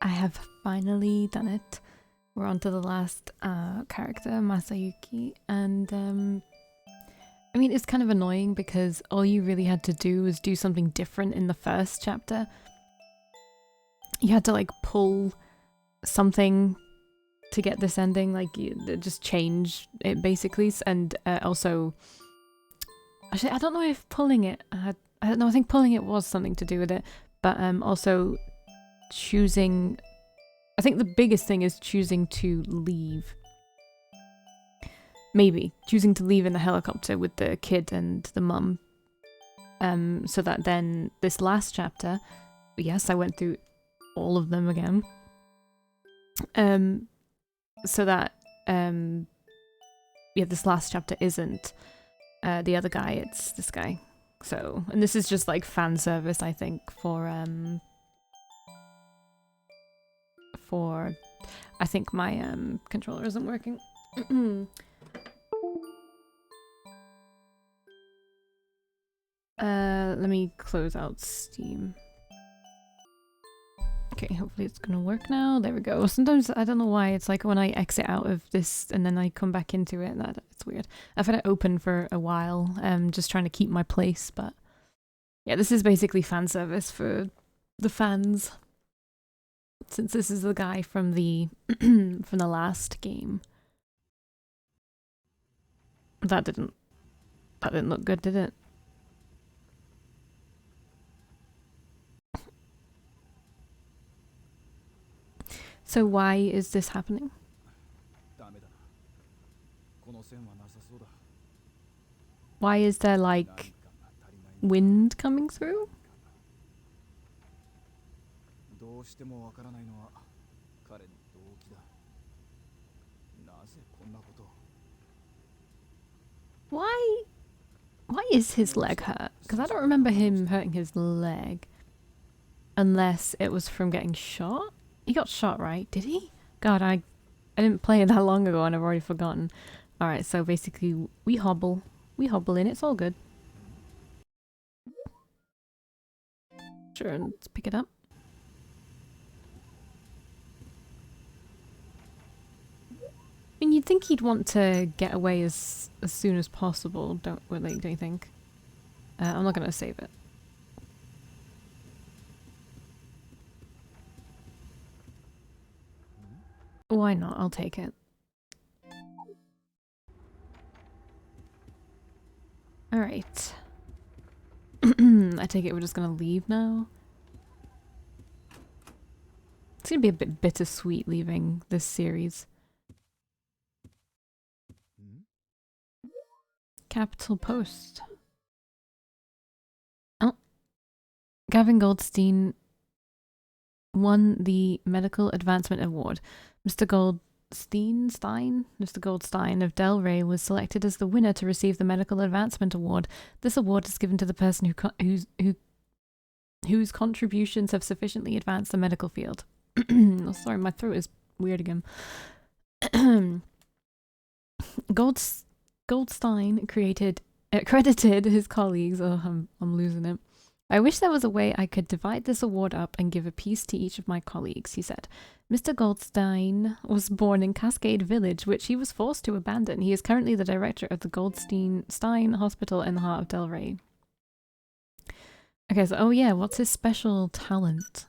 I have finally done it. We're on to the last character, Masayuki, and I mean, it's kind of annoying because all you really had to do was do something different in the first chapter. You had to like pull something to get this ending, like you just change it basically, and also, actually I don't know if pulling it, I don't know, I think pulling it was something to do with it, but also choosing, I think the biggest thing is choosing to leave. Maybe choosing to leave in the helicopter with the kid and the mum, so that then this last chapter, yes, I went through all of them again, so that yeah, this last chapter isn't the other guy, it's this guy. So, and this is just like fan service, I think, for I think my controller isn't working. Let me close out Steam. Okay, hopefully it's gonna work now. There we go. Sometimes, I don't know why, it's like when I exit out of this and then I come back into it, that it's weird. I've had it open for a while, just trying to keep my place, but yeah, this is basically fan service for the fans. Since this is the guy from the from the last game. That didn't look good, did it? So why is this happening? Why is there like wind coming through? Why is his leg hurt? Because I don't remember him hurting his leg. Unless it was from getting shot? He got shot, right? Did he? God, I didn't play it that long ago and I've already forgotten. Alright, so basically we hobble. We hobble in, it's all good. Sure, let's pick it up. I mean, you'd think he'd want to get away as soon as possible, don't you think? I'm not gonna save it. Why not? I'll take it. Alright. I take it we're just gonna leave now? It's gonna be a bit bittersweet leaving this series. Capital Post. Oh. Gavin Goldstein won the Medical Advancement Award. Mr. Goldstein of Del Rey was selected as the winner to receive the Medical Advancement Award. This award is given to the person whose contributions have sufficiently advanced the medical field. Oh, sorry, my throat is weird again. Goldstein credited his colleagues. Oh, I'm losing it. I wish there was a way I could divide this award up and give a piece to each of my colleagues, he said. Mr. Goldstein was born in Cascade Village, which he was forced to abandon. He is currently the director of the Goldstein Hospital in the heart of Del Rey. Okay, so, oh yeah, what's his special talent?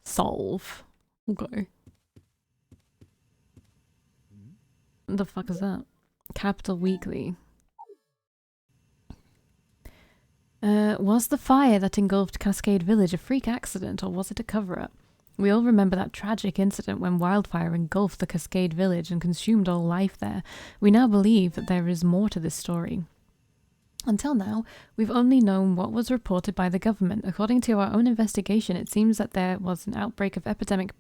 Solve. Okay. What the fuck is that? Capital Weekly. Was the fire that engulfed Cascade Village a freak accident, or was it a cover-up? We all remember that tragic incident when wildfire engulfed the Cascade Village and consumed all life there. We now believe that there is more to this story. Until now, we've only known what was reported by the government. According to our own investigation, it seems that there was an outbreak of epidemic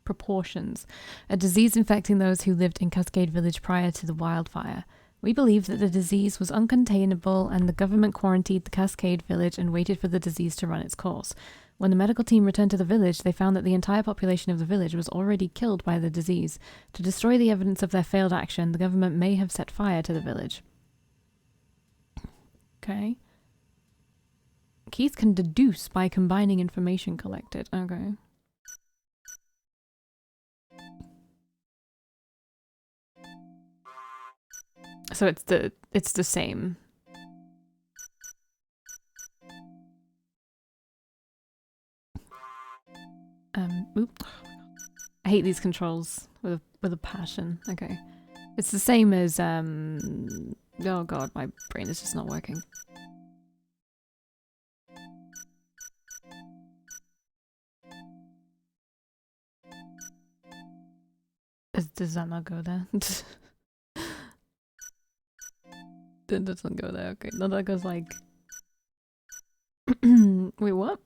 proportions, a disease infecting those who lived in Cascade Village prior to the wildfire. We believe that the disease was uncontainable and the government quarantined the Cascade Village and waited for the disease to run its course. When the medical team returned to the village, they found that the entire population of the village was already killed by the disease. To destroy the evidence of their failed action, the government may have set fire to the village. Okay. Keys can deduce by combining information collected. Okay. So it's the same. Oop. I hate these controls with a passion. Okay. It's the same as oh god, my brain is just not working. Does that not go there? That doesn't go there. Okay. No, that goes like wait, what?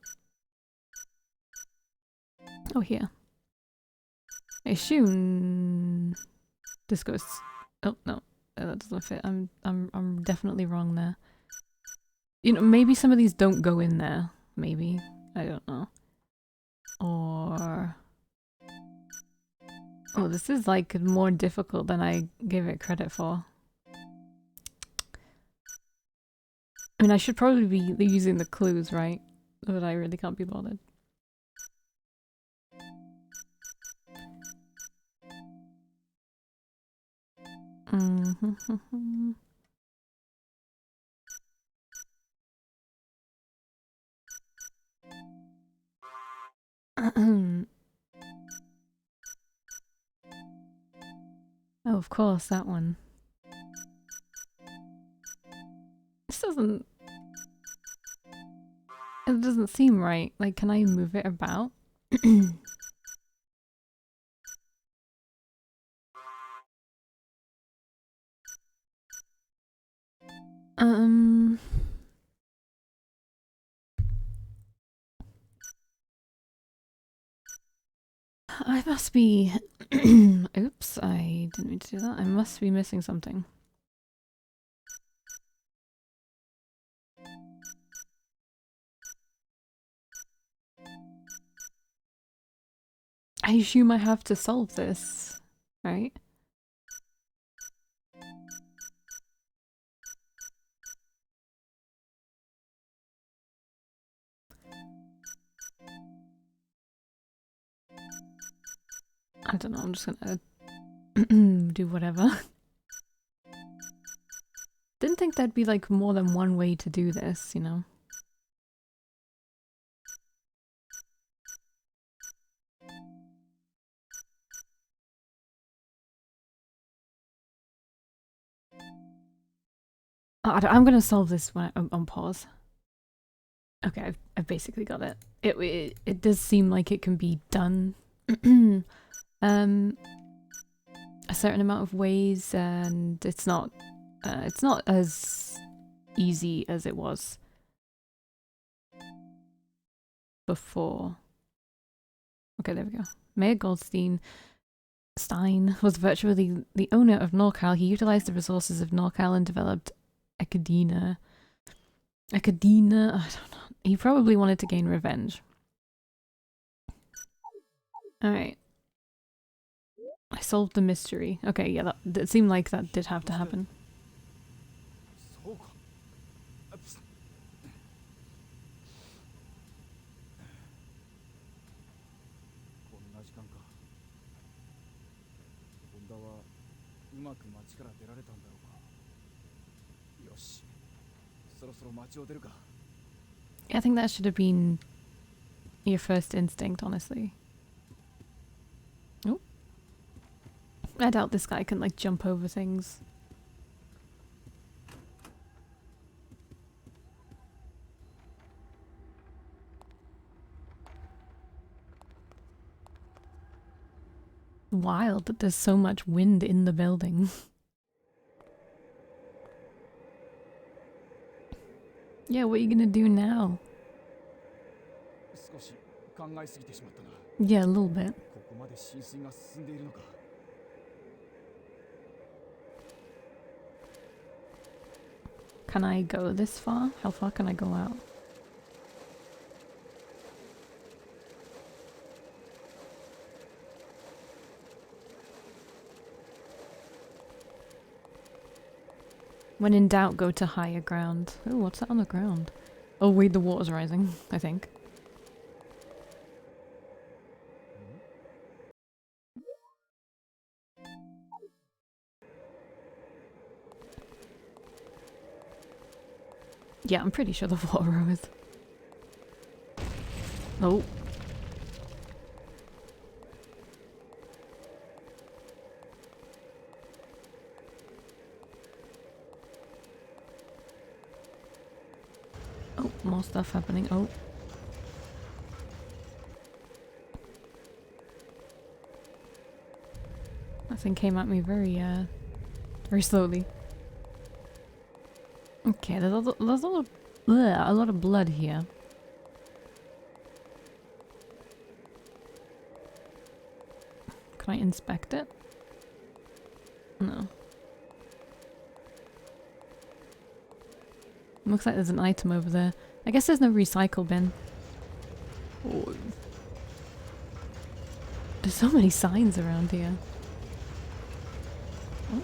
Oh, here. I assume this goes. Oh no, that doesn't fit. I'm definitely wrong there. You know, maybe some of these don't go in there. Maybe, I don't know. Or oh, this is like more difficult than I gave it credit for. I mean, I should probably be using the clues, right? But I really can't be bothered. Oh, of course, that one. This doesn't... It doesn't seem right. Like, can I move it about? I must be... Oops, I didn't mean to do that. I must be missing something. I assume I have to solve this, right? I don't know, I'm just gonna do whatever. Didn't think there'd be like more than one way to do this, you know? Oh, I'm gonna solve this when on pause. Okay, I've basically got it. It does seem like it can be done a certain amount of ways, and it's not as easy as it was before. Okay, there we go. Mayor Goldstein was virtually the owner of NorCal. He utilized the resources of NorCal and developed Acadina. I don't know. He probably wanted to gain revenge. Alright. I solved the mystery. Okay, yeah, that seemed like that did have to happen. I think that should have been your first instinct, honestly. Oh. I doubt this guy can like jump over things. Wild that there's so much wind in the building. Yeah, what are you gonna do now? Yeah, a little bit. Can I go this far? How far can I go out? When in doubt, go to higher ground. Oh, what's that on the ground? Oh wait, the water's rising, I think. Yeah, I'm pretty sure the water rose. Oh. Oh, more stuff happening. Oh. That thing came at me very slowly. Okay, there's a lot of blood here. Can I inspect it? No. Looks like there's an item over there. I guess there's no recycle bin. Oh. There's so many signs around here. Oh.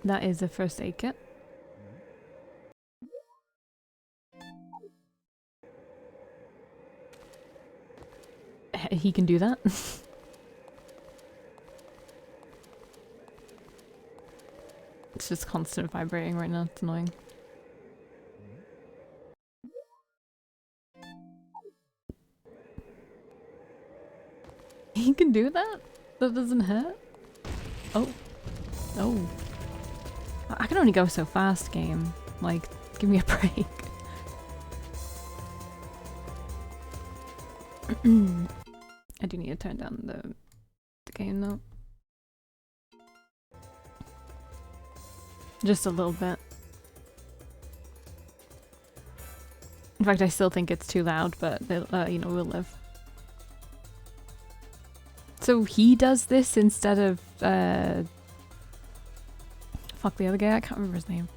That is a first aid kit. He can do that. It's just constant vibrating right now. It's annoying. He can do that? That doesn't hurt? Oh. Oh. I can only go so fast, game. Like, give me a break. I do need to turn down the game though. Just a little bit. In fact, I still think it's too loud, but you know, we'll live. So he does this instead of fuck the other guy, I can't remember his name.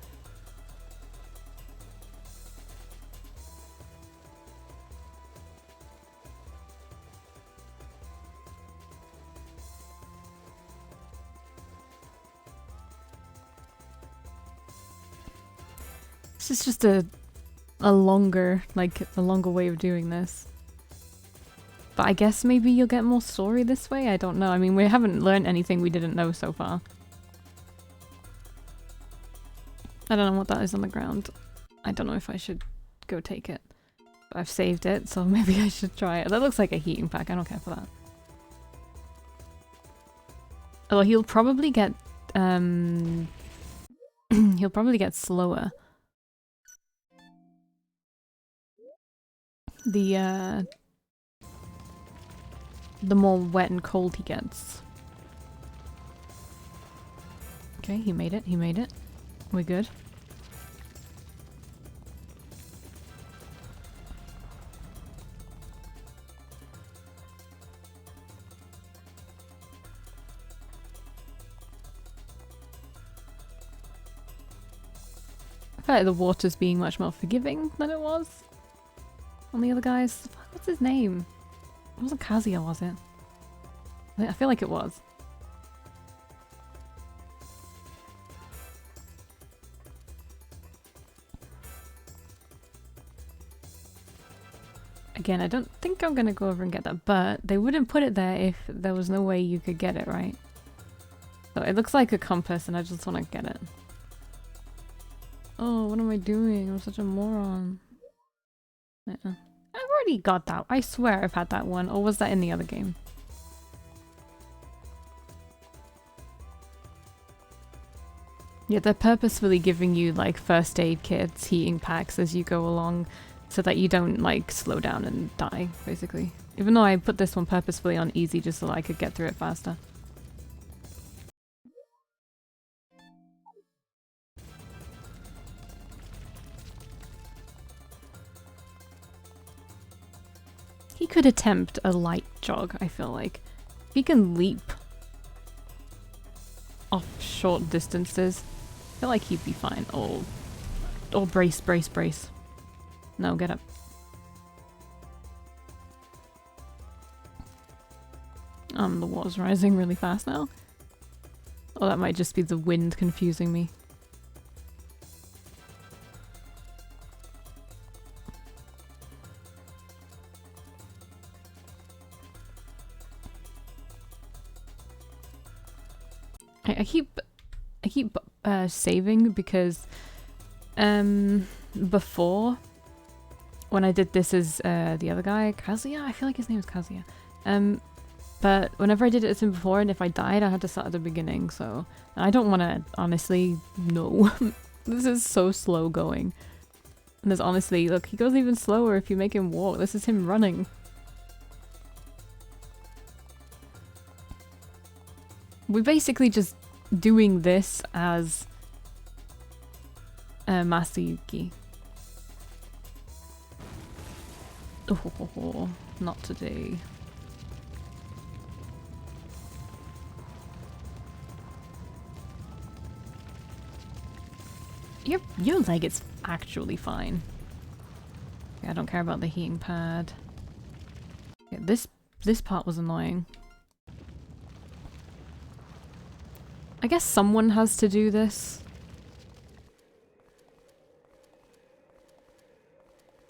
This is just a longer, like, a longer way of doing this. But I guess maybe you'll get more story this way? I don't know. I mean, we haven't learned anything we didn't know so far. I don't know what that is on the ground. I don't know if I should go take it. But I've saved it, so maybe I should try it. That looks like a heating pack. I don't care for that. Although he'll probably get, he'll probably get slower. The more wet and cold he gets. Okay, he made it, he made it. We're good. I feel like the water's being much more forgiving than it was on the other guys. What's his name? It wasn't Kazuya, was it? I feel like it was. Again, I don't think I'm gonna go over and get that, but they wouldn't put it there if there was no way you could get it, right? So it looks like a compass and I just want to get it. Oh, what am I doing? I'm such a moron. I've already got that. I swear I've had that one. Or was that in the other game? Yeah, they're purposefully giving you like first aid kits, heating packs as you go along so that you don't like slow down and die, basically. Even though I put this one purposefully on easy just so I could get through it faster. He could attempt a light jog, I feel like. He can leap off short distances. I feel like he'd be fine. Oh, brace, brace, brace. No, get up. The water's rising really fast now. Oh, that might just be the wind confusing me. I keep saving because before when I did this as the other guy, Kazuya, I feel like his name is Kazuya. But whenever I did it as him before, and if I died, I had to start at the beginning. So I don't want to, honestly, no. This is so slow going. And there's honestly, look, he goes even slower if you make him walk. This is him running. We're basically just doing this as Masayuki. Oh, not today. Your leg is actually fine. Okay, I don't care about the heating pad. Okay, this part was annoying. I guess someone has to do this.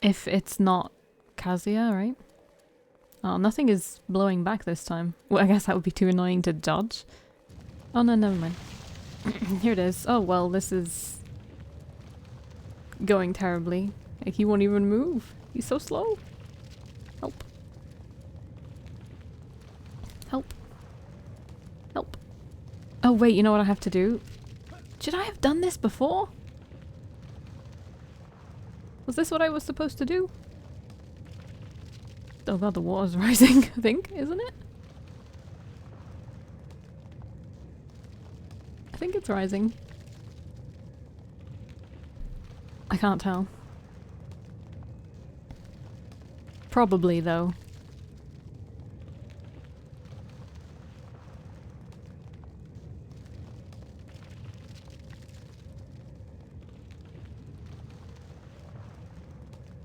If it's not Kazuya, right? Oh, nothing is blowing back this time. Well, I guess that would be too annoying to dodge. Oh no, never mind. Here it is. Oh well, this is going terribly. Like, he won't even move. He's so slow. Help. Help. Help. Oh wait, you know what I have to do? Should I have done this before? Was this what I was supposed to do? Oh god, the water's rising, I think, isn't it? I think it's rising. I can't tell. Probably, though.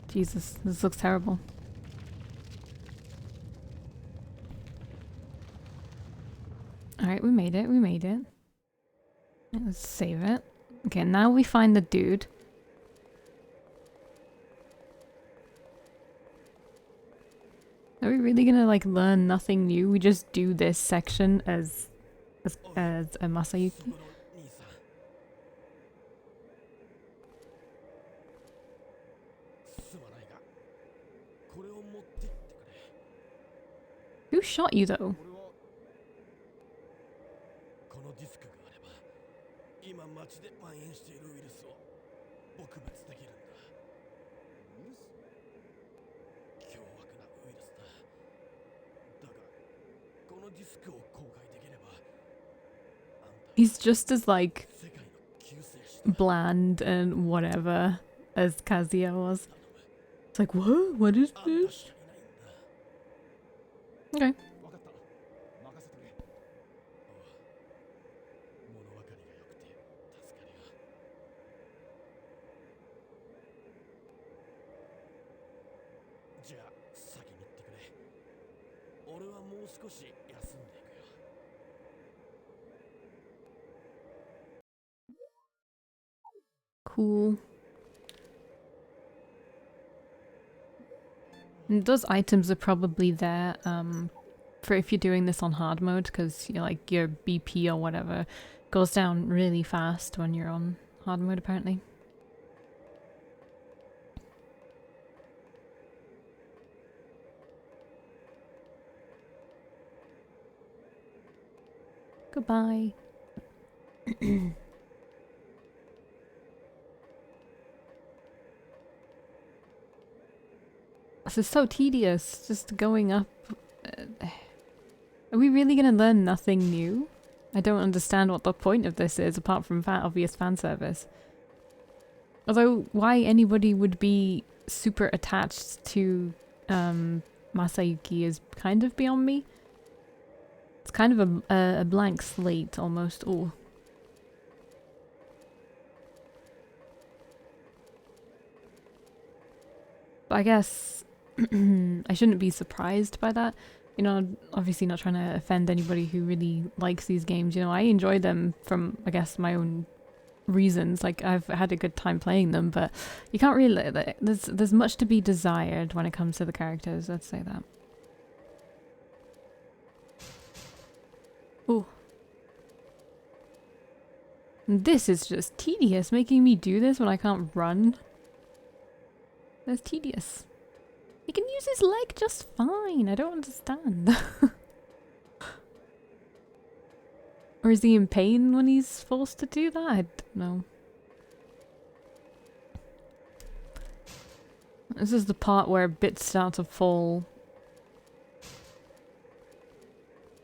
Jesus, this looks terrible. Alright, we made it, we made it. Let's save it. Okay, now we find the dude. Are we really gonna like learn nothing new? We just do this section as a Masayuki? Who shot you though? He's just as like bland and whatever as Kazuya was. It's like, what? What is this? Okay. Cool. And those items are probably there for if you're doing this on hard mode, because you're like your BP or whatever goes down really fast when you're on hard mode apparently. Goodbye. This is so tedious, just going up. Are we really gonna learn nothing new? I don't understand what the point of this is, apart from obvious fan service. Although, why anybody would be super attached to Masayuki is kind of beyond me. It's kind of a blank slate, almost. Oh. But I guess I shouldn't be surprised by that. You know, obviously not trying to offend anybody who really likes these games. You know, I enjoy them from, I guess, my own reasons. Like, I've had a good time playing them, but you can't really... There's much to be desired when it comes to the characters, let's say that. Ooh. This is just tedious, making me do this when I can't run. That's tedious. He can use his leg just fine, I don't understand. Or is he in pain when he's forced to do that? I don't know. This is the part where bits start to fall.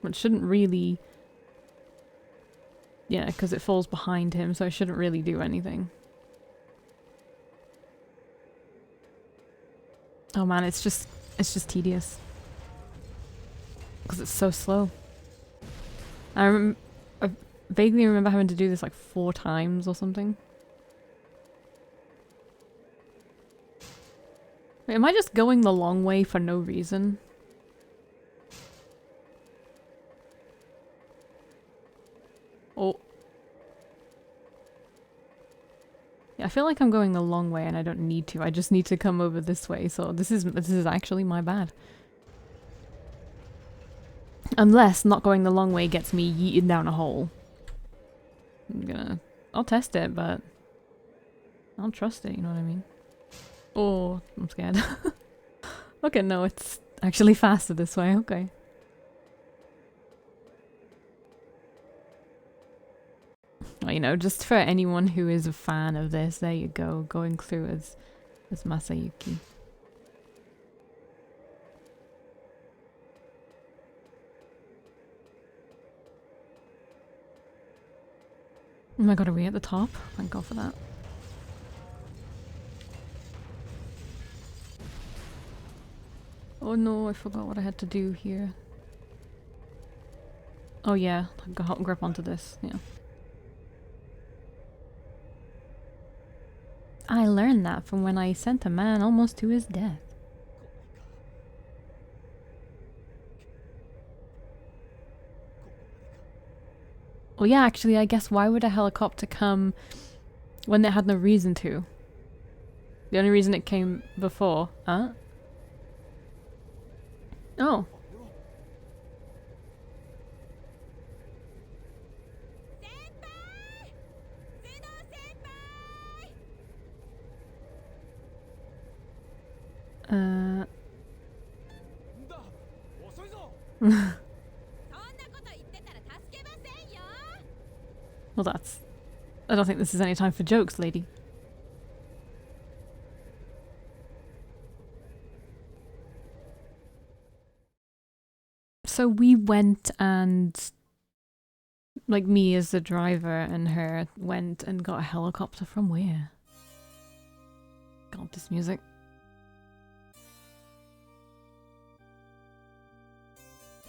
It shouldn't really... Yeah, because it falls behind him, so it shouldn't really do anything. Oh man, it's just tedious. Because it's so slow. I vaguely remember having to do this like 4 times or something. Wait, am I just going the long way for no reason? Oh. Yeah, I feel like I'm going the long way and I don't need to. I just need to come over this way. So this is actually my bad. Unless not going the long way gets me yeeted down a hole. I'll test it, but I don't trust it, you know what I mean? Oh, I'm scared. Okay, no, it's actually faster this way, okay. Well, you know, just for anyone who is a fan of this, there you go, going through as Masayuki. Oh my god, are we at the top? Thank god for that. Oh no, I forgot what I had to do here. Oh yeah, grip onto this, yeah. I learned that from when I sent a man almost to his death. Well yeah, actually, I guess why would a helicopter come when they had no reason to? The only reason it came before, huh? Oh. Well, that's... I don't think this is any time for jokes, lady. So we went and... Like, me as the driver and her went and got a helicopter from where? God, this music.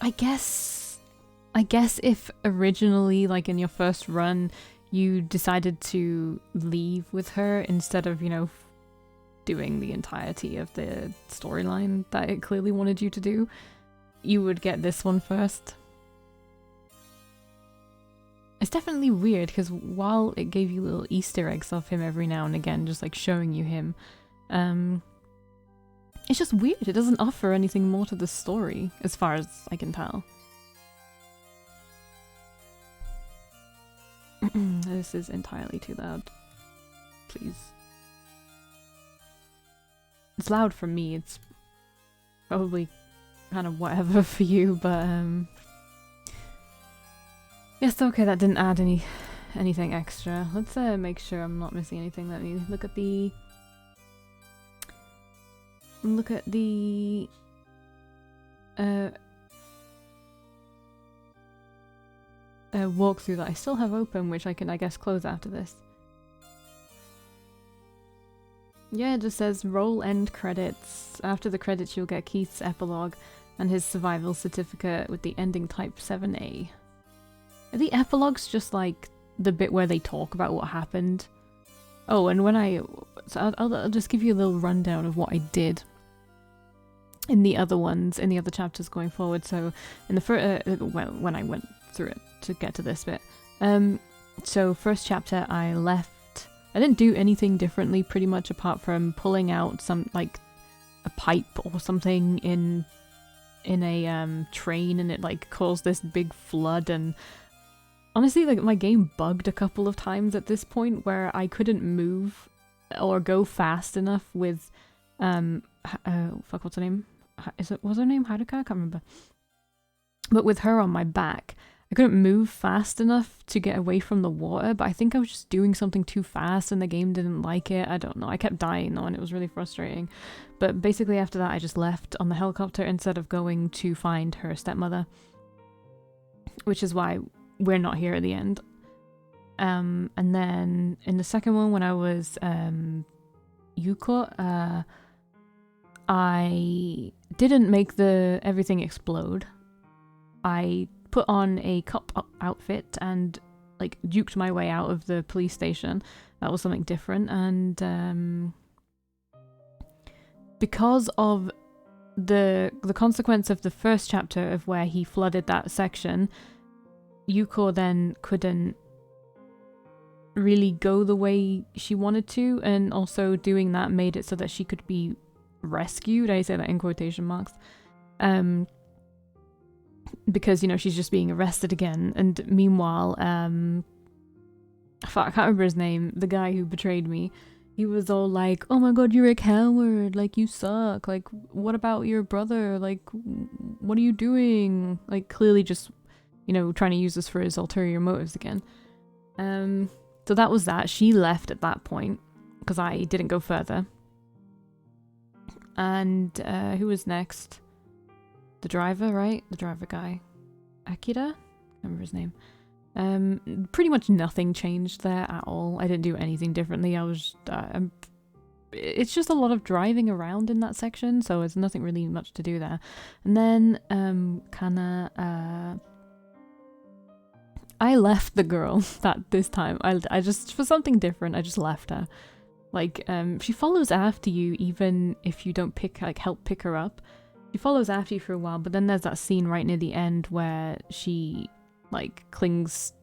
I guess if originally, like in your first run, you decided to leave with her instead of, you know, doing the entirety of the storyline that it clearly wanted you to do, you would get this one first. It's definitely weird because while it gave you little Easter eggs of him every now and again, just like showing you him, it's just weird. It doesn't offer anything more to the story, as far as I can tell. This is entirely too loud. Please. It's loud for me. It's probably kind of whatever for you, but yes, okay, that didn't add anything extra. Let's make sure I'm not missing anything. Let me look at the walkthrough that I still have open, which I can, I guess, close after this. Yeah, it just says roll end credits. After the credits, you'll get Keith's epilogue and his survival certificate with the ending type 7A. Are the epilogues just like the bit where they talk about what happened? Oh, and when I'll just give you a little rundown of what I did in the other ones, in the other chapters going forward. So in the first, when I went through it to get to this bit. So first chapter I left, I didn't do anything differently pretty much apart from pulling out some, like, a pipe or something in a train, and it like caused this big flood, and honestly, like, my game bugged a couple of times at this point where I couldn't move or go fast enough with, fuck, what's her name? Was her name Haruka? I can't remember. But with her on my back, I couldn't move fast enough to get away from the water, but I think I was just doing something too fast and the game didn't like it. I don't know. I kept dying though, and it was really frustrating. But basically after that, I just left on the helicopter instead of going to find her stepmother, which is why we're not here at the end. And then in the second one, when I was Yuko, I didn't make the everything explode. I put on a cop outfit and like duked my way out of the police station. That was something different. And because of the consequence of the first chapter of where he flooded that section, Yuko then couldn't really go the way she wanted to, and also doing that made it so that she could be rescued. I say that in quotation marks. Because, you know, she's just being arrested again. And meanwhile, I can't remember his name, the guy who betrayed me, he was all like, oh my god, you're a coward, like, you suck, like, what about your brother, like, what are you doing? Like, clearly just, you know, trying to use this for his ulterior motives again. So that was that. She left at that point, because I didn't go further. And who was next? The driver, right? The driver guy. Akira? I can't remember his name. Pretty much nothing changed there at all. I didn't do anything differently. I was... it's just a lot of driving around in that section, so there's nothing really much to do there. And then, Kana... I left the girl this time. I just, for something different, I just left her. Like, she follows after you even if you don't help pick her up. She follows after you for a while, but then there's that scene right near the end where she, like, clings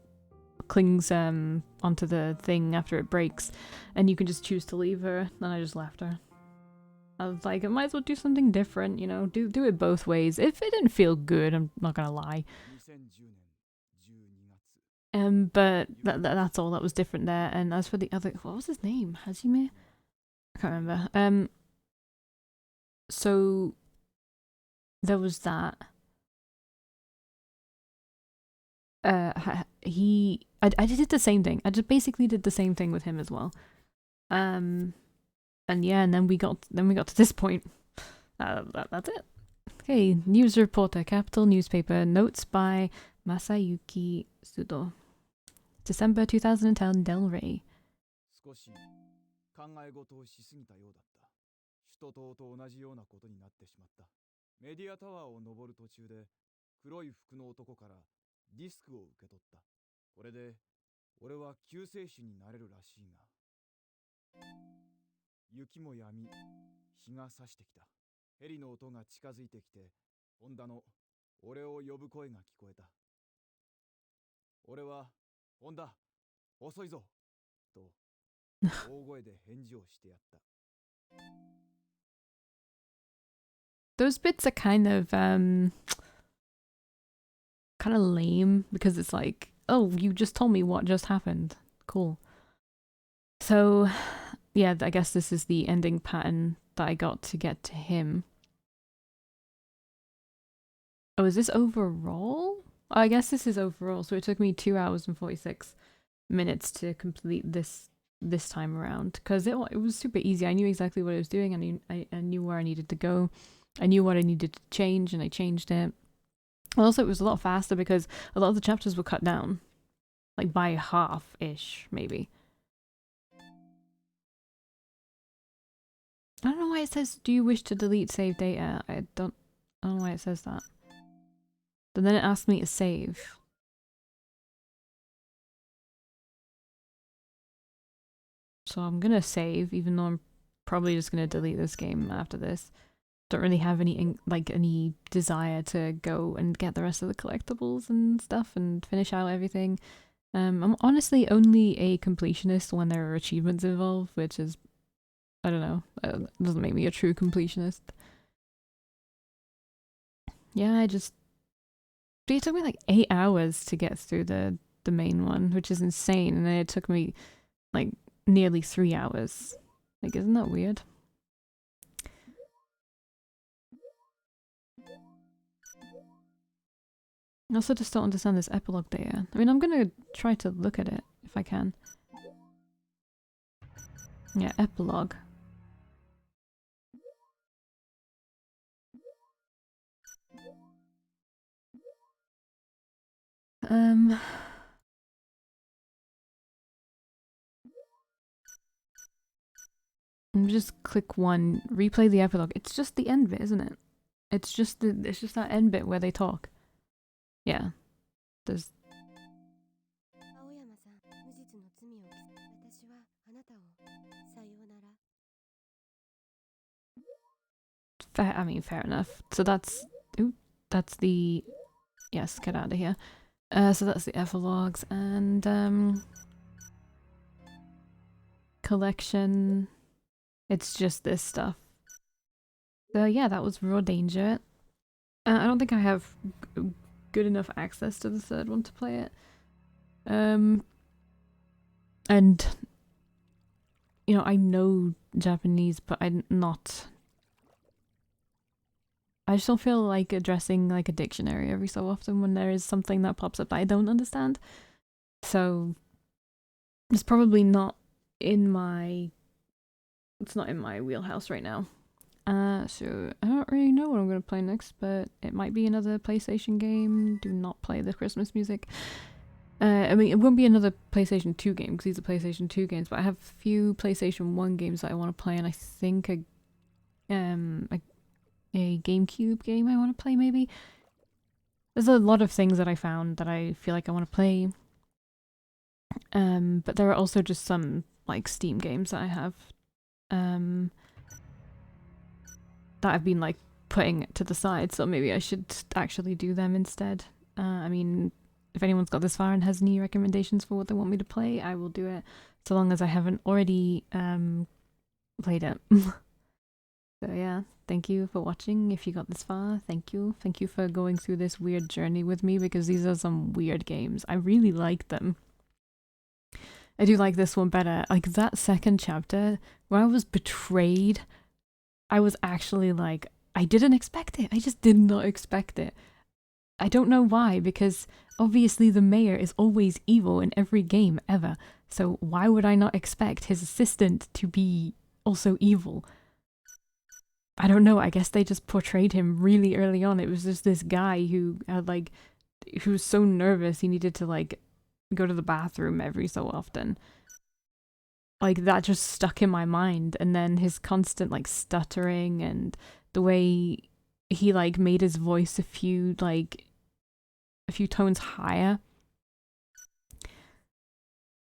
onto the thing after it breaks, and you can just choose to leave her. Then I just left her. I was like, I might as well do something different, you know, do it both ways. If it didn't feel good, I'm not gonna lie. But that's all that was different there. And as for the other, what was his name? Hajime? I can't remember. So there was that. I did the same thing. I just basically did the same thing with him as well. And yeah, and then we got to this point. That's it. Okay, news reporter, Capital Newspaper, notes by Masayuki Sudo. December 2010, Del Rey. 少し考え事をしすぎたようだった。首都島と同じようなことになってしまった。メディアタワーを登る途中で黒い服の男からディスクを受け取った。これで俺は救世主になれるらしいが。雪も止み、日が差してきた。ヘリの音が近づいてきて、ホンダの俺を呼ぶ声が聞こえた。俺はホンダ、遅いぞと大声で返事をしてやった。Those bits are kind of lame because it's like, oh, you just told me what just happened. Cool. So, yeah, I guess this is the ending pattern that I got to get to him. Oh, is this overall? Oh, I guess this is overall. So it took me 2 hours and 46 minutes to complete this time around, because it was super easy. I knew exactly what I was doing. I knew where I needed to go. I knew what I needed to change, and I changed it. Also, it was a lot faster because a lot of the chapters were cut down, like by half-ish, maybe. I don't know why it says, do you wish to delete save data? I don't know why it says that. But then it asked me to save. So I'm gonna save, even though I'm probably just gonna delete this game after this. Don't really have any desire to go and get the rest of the collectibles and stuff and finish out everything. I'm honestly only a completionist when there are achievements involved, which is, I don't know, doesn't make me a true completionist. Yeah, it took me like 8 hours to get through the the main one, which is insane, and then it took me like nearly 3 hours. Like, isn't that weird? I also just don't understand this epilogue there. I mean, I'm gonna try to look at it if I can. Yeah, epilogue. Just click one, replay the epilogue. It's just the end bit, isn't it? It's just that end bit where they talk. Yeah. There's fair, I mean, fair enough. So that's the, yes, get out of here. So that's the epilogues and collection. It's just this stuff. So yeah, that was Raw Danger. I don't think I have good enough access to the third one to play it. And you know, I know Japanese, but I'm not. I just don't feel like addressing like a dictionary every so often when there is something that pops up that I don't understand. So it's probably not in my. It's not in my wheelhouse right now. So I don't really know what I'm going to play next, but it might be another PlayStation game. Do not play the Christmas music. I mean, it won't be another PlayStation 2 game because these are PlayStation 2 games, but I have a few PlayStation 1 games that I want to play, and I think a GameCube game I want to play maybe. There's a lot of things that I found that I feel like I want to play. But there are also just some like Steam games that I have that I've been like putting to the side, so maybe I should actually do them instead. I mean, if anyone's got this far and has any recommendations for what they want me to play, I will do it, so long as I haven't already played it. So yeah, thank you for watching. If you got this far, thank you. Thank you for going through this weird journey with me, because these are some weird games. I really like them. I do like this one better. Like that second chapter where I was betrayed, I was actually like, I didn't expect it. I just did not expect it. I don't know why, because obviously the mayor is always evil in every game ever. So why would I not expect his assistant to be also evil? I don't know. I guess they just portrayed him really early on. It was just this guy who had like, who was so nervous he needed to like go to the bathroom every so often. Like that just stuck in my mind, and then his constant like stuttering and the way he like made his voice a few tones higher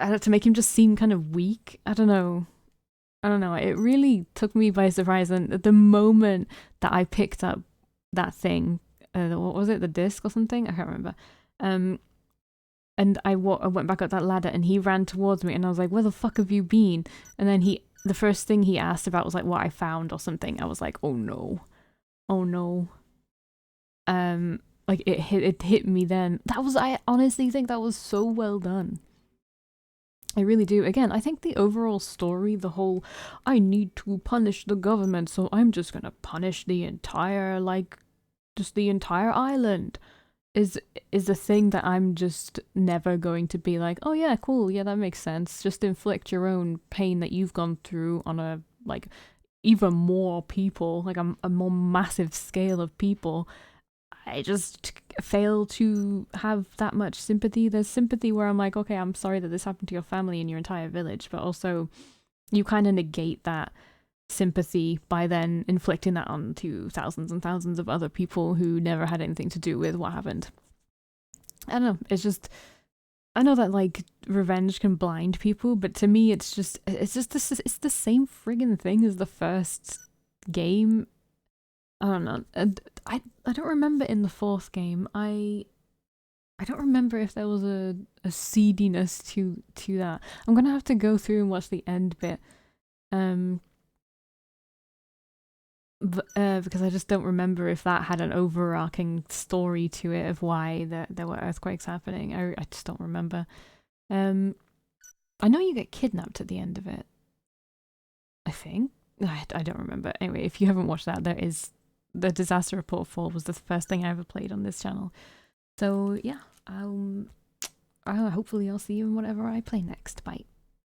to make him just seem kind of weak. I don't know. It really took me by surprise, and at the moment that I picked up that thing, what was it, the disc or something? I can't remember. And I went back up that ladder, and he ran towards me, and I was like, "Where the fuck have you been?" And then the first thing he asked about was like what I found or something. I was like, "Oh no, oh no." Like it hit me then. I honestly think that was so well done. I really do. Again, I think the overall story, the whole, I need to punish the government, so I'm just gonna punish the entire, like, just the entire island, is a thing that I'm just never going to be like, oh yeah, cool, yeah, that makes sense. Just inflict your own pain that you've gone through on a, like, even more people, like a more massive scale of people. I just fail to have that much sympathy. There's sympathy where I'm like, okay, I'm sorry that this happened to your family and your entire village, but also you kind of negate that sympathy by then inflicting that onto thousands and thousands of other people who never had anything to do with what happened. I don't know, it's just, I know that like revenge can blind people, but to me it's the same friggin' thing as the first game. I don't know. I don't remember in the fourth game. I don't remember if there was a seediness to that. I'm gonna have to go through and watch the end bit. because I just don't remember if that had an overarching story to it of why there were earthquakes happening. I just don't remember. I know you get kidnapped at the end of it. I think. I don't remember. Anyway, if you haven't watched that, there is the Disaster Report 4 was the first thing I ever played on this channel. So yeah, hopefully I'll see you in whatever I play next. Bye.